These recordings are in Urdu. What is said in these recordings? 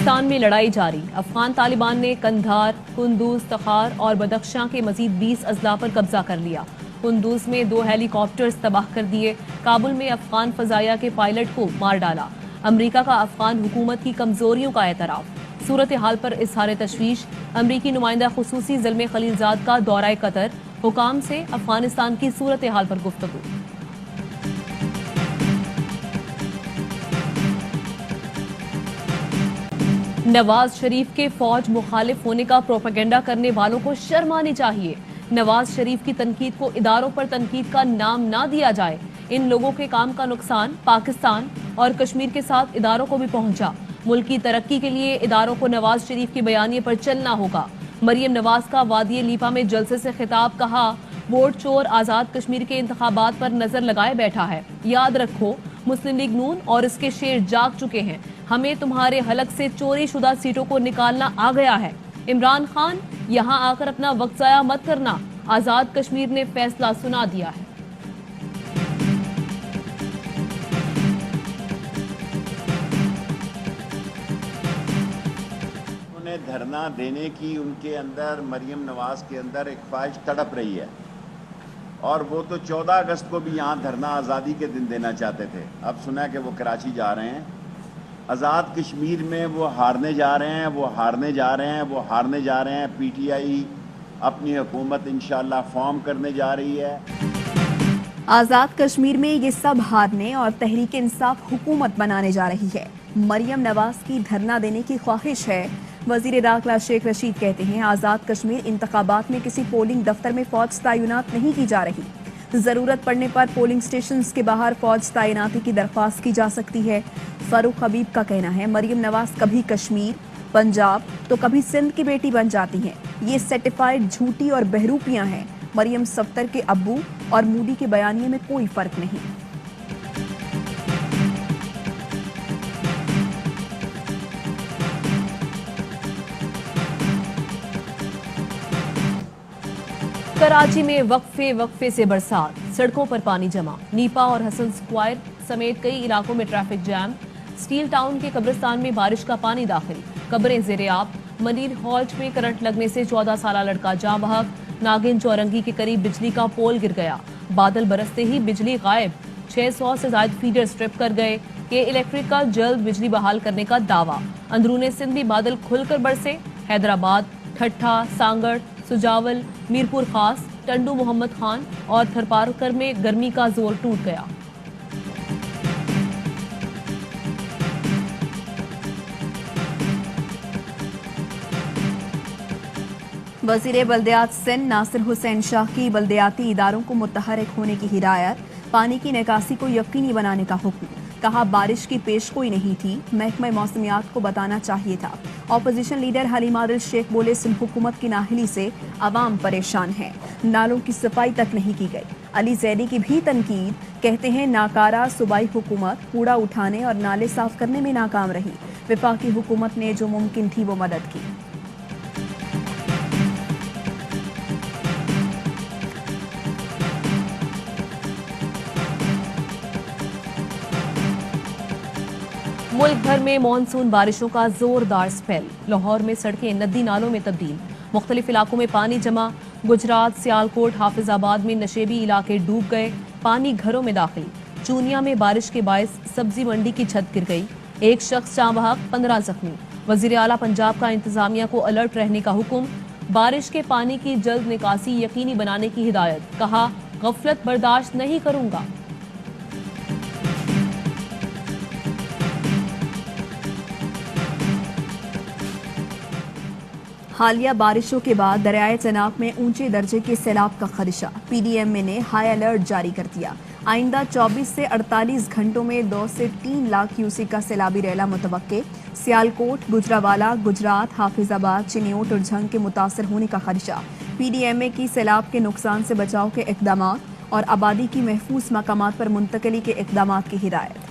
پاکستان میں لڑائی جاری، افغان طالبان نے کندھار، کندوز، تخار اور بدخشاں کے مزید 20 اضلاع پر قبضہ کر لیا۔ کندوز میں 2 ہیلی کاپٹرز تباہ کر دیے، کابل میں افغان فضائیہ کے پائلٹ کو مار ڈالا۔ امریکہ کا افغان حکومت کی کمزوریوں کا اعتراف، صورتحال پر اظہار تشویش، امریکی نمائندہ خصوصی زلمے خلیلزاد کا دورہ قطر، حکام سے افغانستان کی صورتحال پر گفتگو۔ نواز شریف کے فوج مخالف ہونے کا پروپیگنڈا کرنے والوں کو شرم آنی چاہیے۔ نواز شریف کی تنقید کو اداروں پر تنقید کا نام نہ دیا جائے۔ ان لوگوں کے کام کا نقصان پاکستان اور کشمیر کے ساتھ اداروں کو بھی پہنچا۔ ملک کی ترقی کے لیے اداروں کو نواز شریف کے بیانیے پر چلنا ہوگا۔ مریم نواز کا وادی لیپا میں جلسے سے خطاب، کہا ووٹ چور آزاد کشمیر کے انتخابات پر نظر لگائے بیٹھا ہے۔ یاد رکھو مسلم لیگ نون اور اس کے شیر جاگ چکے ہیں، ہمیں تمہارے حلق سے چوری شدہ سیٹوں کو نکالنا آ گیا ہے۔ عمران خان یہاں آ کر اپنا وقت ضائع مت کرنا، آزاد کشمیر نے فیصلہ سنا دیا ہے۔ انہیں دھرنا دینے کی ان کے اندر، مریم نواز کے اندر ایک خواہش تڑپ رہی ہے، اور وہ تو 14 اگست کو بھی یہاں دھرنا آزادی کے دن دینا چاہتے تھے۔ اب سنا ہے کہ وہ کراچی جا رہے ہیں۔ آزاد کشمیر میں وہ ہارنے جا رہے ہیں، وہ ہارنے جا رہے ہیں، وہ ہارنے جا رہے ہیں۔ پی ٹی آئی اپنی حکومت انشاءاللہ فارم کرنے جا رہی ہے۔ آزاد کشمیر میں یہ سب ہارنے اور تحریک انصاف حکومت بنانے جا رہی ہے۔ مریم نواز کی دھرنا دینے کی خواہش ہے۔ وزیر داخلہ شیخ رشید کہتے ہیں آزاد کشمیر انتخابات میں کسی پولنگ دفتر میں فوج تعینات نہیں کی جا رہی، ضرورت پڑنے پر پولنگ سٹیشنز کے باہر فوج تعیناتی کی درخواست کی جا سکتی ہے۔ فاروق حبیب کا کہنا ہے مریم نواز کبھی کشمیر، پنجاب تو کبھی سندھ کی بیٹی بن جاتی ہیں، یہ سرٹیفائیڈ جھوٹی اور بہروپیاں ہیں۔ مریم صفدر کے ابو اور مودی کے بیانیے میں کوئی فرق نہیں۔ کراچی میں وقفے سے برسات، سڑکوں پر پانی جمع، نیپا اور حسن سکوائر سمیت کئی علاقوں میں ٹریفک جام۔ سٹیل ٹاؤن کے قبرستان میں بارش کا پانی داخل، قبریں زیر آب۔ منیر ہالج میں کرنٹ لگنے سے 14 سالہ لڑکا جاں بحق، ناگن چورنگی کے قریب بجلی کا پول گر گیا، بادل برستے ہی بجلی غائب۔ 600 سے زائد فیڈر سٹرپ کر گئے، کہ الیکٹرک کا جلد بجلی بحال کرنے کا دعویٰ۔ اندرون سندھ بھی بادل کھل کر برسے، حیدرآباد، ٹھٹھا، سانگڑ، سجاول، میرپور خاص، ٹنڈو محمد خان اور تھرپارکر میں گرمی کا زور ٹوٹ گیا۔ وزیر بلدیات سندھ ناصر حسین شاہ کی بلدیاتی اداروں کو متحرک ہونے کی ہدایت، پانی کی نکاسی کو یقینی بنانے کا حکم، کہا بارش کی پیش گوئی نہیں تھی، محکمہ موسمیات کو بتانا چاہیے تھا۔ اپوزیشن لیڈر حلیم عادل شیخ بولے سندھ حکومت کی نااہلی سے عوام پریشان ہے، نالوں کی صفائی تک نہیں کی گئی۔ علی زیدی کی بھی تنقید، کہتے ہیں ناکارہ صوبائی حکومت کوڑا اٹھانے اور نالے صاف کرنے میں ناکام رہی، وفاقی حکومت نے جو ممکن تھی وہ مدد کی۔ ملک بھر میں مانسون بارشوں کا زوردار سپیل، لاہور میں سڑکیں ندی نالوں میں تبدیل، مختلف علاقوں میں پانی جمع، گجرات، سیالکوٹ، حافظ آباد میں نشیبی علاقے ڈوب گئے، پانی گھروں میں داخل۔ چونیا میں بارش کے باعث سبزی منڈی کی چھت گر گئی، ایک شخص جاں بحق، 15 زخمی۔ وزیر اعلیٰ پنجاب کا انتظامیہ کو الرٹ رہنے کا حکم، بارش کے پانی کی جلد نکاسی یقینی بنانے کی ہدایت، کہا غفلت برداشت نہیں کروں گا۔ حالیہ بارشوں کے بعد دریائے چناب میں اونچے درجے کے سیلاب کا خدشہ، پی ڈی ایم اے نے ہائی الرٹ جاری کر دیا۔ آئندہ 24 سے 48 گھنٹوں میں 2 سے 3 لاکھ کیوسیک کا سیلابی ریلا متوقع۔ سیالکوٹ، گجرانوالہ، گجرات، حافظ آباد، چنیوٹ اور جھنگ کے متاثر ہونے کا خدشہ۔ پی ڈی ایم اے کی سیلاب کے نقصان سے بچاؤ کے اقدامات اور آبادی کی محفوظ مقامات پر منتقلی کے اقدامات کی ہدایت۔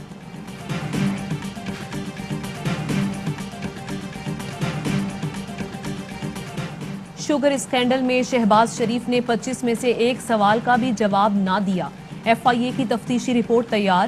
شوگر اسکینڈل میں شہباز شریف نے 25 میں سے ایک سوال کا بھی جواب نہ دیا۔ ایف آئی اے کی تفتیشی رپورٹ تیار،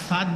7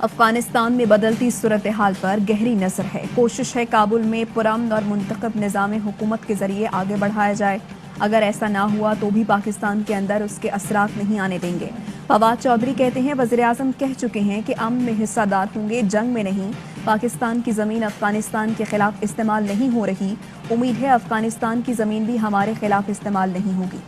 افغانستان میں بدلتی صورتحال پر گہری نظر ہے. کوشش ہے کابل میں پرامن اور منتخب نظام حکومت کے ذریعے آگے بڑھایا جائے. اگر ایسا نہ ہوا تو بھی پاکستان کے اندر اس کے اثرات نہیں آنے دیں گے. فواد چودھری کہتے ہیں وزیراعظم کہہ چکے ہیں کہ امن میں حصہ دار ہوں گے، جنگ میں نہیں. پاکستان کی زمین افغانستان کے خلاف استعمال نہیں ہو رہی. امید ہے افغانستان کی زمین بھی ہمارے خلاف استعمال نہیں ہوگی.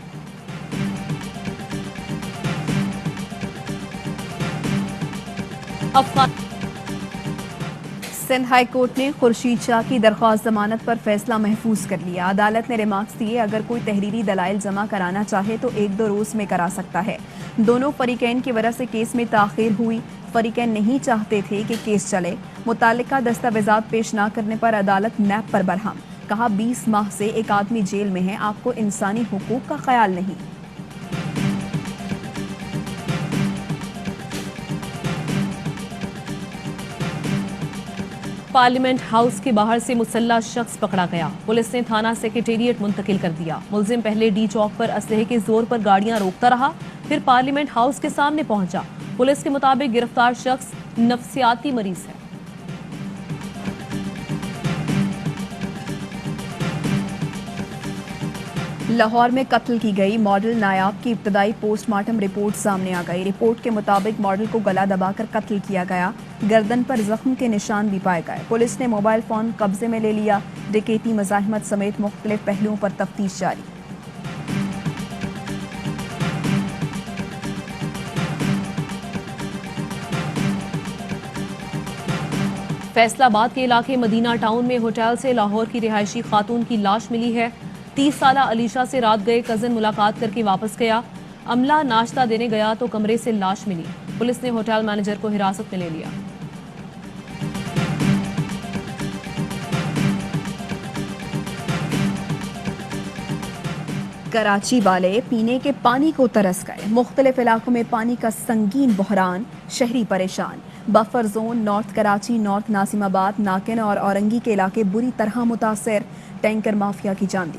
سندھ ہائی کورٹ نے خورشید شاہ کی درخواست ضمانت پر فیصلہ محفوظ کر لیا. عدالت نے ریمارکس دیے اگر کوئی تحریری دلائل جمع کرانا چاہے تو 1-2 روز میں کرا سکتا ہے. دونوں فریقین کی وجہ سے کیس میں تاخیر ہوئی. فریقین نہیں چاہتے تھے کہ کیس چلے. متعلقہ دستاویزات پیش نہ کرنے پر عدالت نیب پر برہم. کہا 20 ماہ سے ایک آدمی جیل میں ہے، آپ کو انسانی حقوق کا خیال نہیں. پارلیمنٹ ہاؤس کے باہر سے مسلح شخص پکڑا گیا. پولیس نے تھانہ سیکریٹریٹ منتقل کر دیا. ملزم پہلے ڈی چوک پر اسلحے کے زور پر گاڑیاں روکتا رہا، پھر پارلیمنٹ ہاؤس کے سامنے پہنچا. پولیس کے مطابق گرفتار شخص نفسیاتی مریض ہے. لاہور میں قتل کی گئی ماڈل نایاب کی ابتدائی پوسٹ مارٹم رپورٹ سامنے آ گئی. رپورٹ کے مطابق ماڈل کو گلا دبا کر قتل کیا گیا. گردن پر زخم کے نشان بھی پائے گئے. پولیس نے موبائل فون قبضے میں لے لیا. ڈکیتی، مزاحمت سمیت مختلف پہلوؤں پر تفتیش جاری. فیصل آباد کے علاقے مدینہ ٹاؤن میں ہوٹل سے لاہور کی رہائشی خاتون کی لاش ملی ہے. 30 سالہ علیشہ سے رات گئے کزن ملاقات کر کے واپس گیا. عملہ ناشتہ دینے گیا تو کمرے سے لاش ملی. پولیس نے ہوٹل مینیجر کو حراست میں لے لیا. کراچی والے پینے کے پانی کو ترس گئے. مختلف علاقوں میں پانی کا سنگین بحران، شہری پریشان. Buffer zone North Karachi, North Nazimabad, Nagan اور اورنگی کے علاقے بری طرح متاثر. ٹینکر مافیا کی جان دی.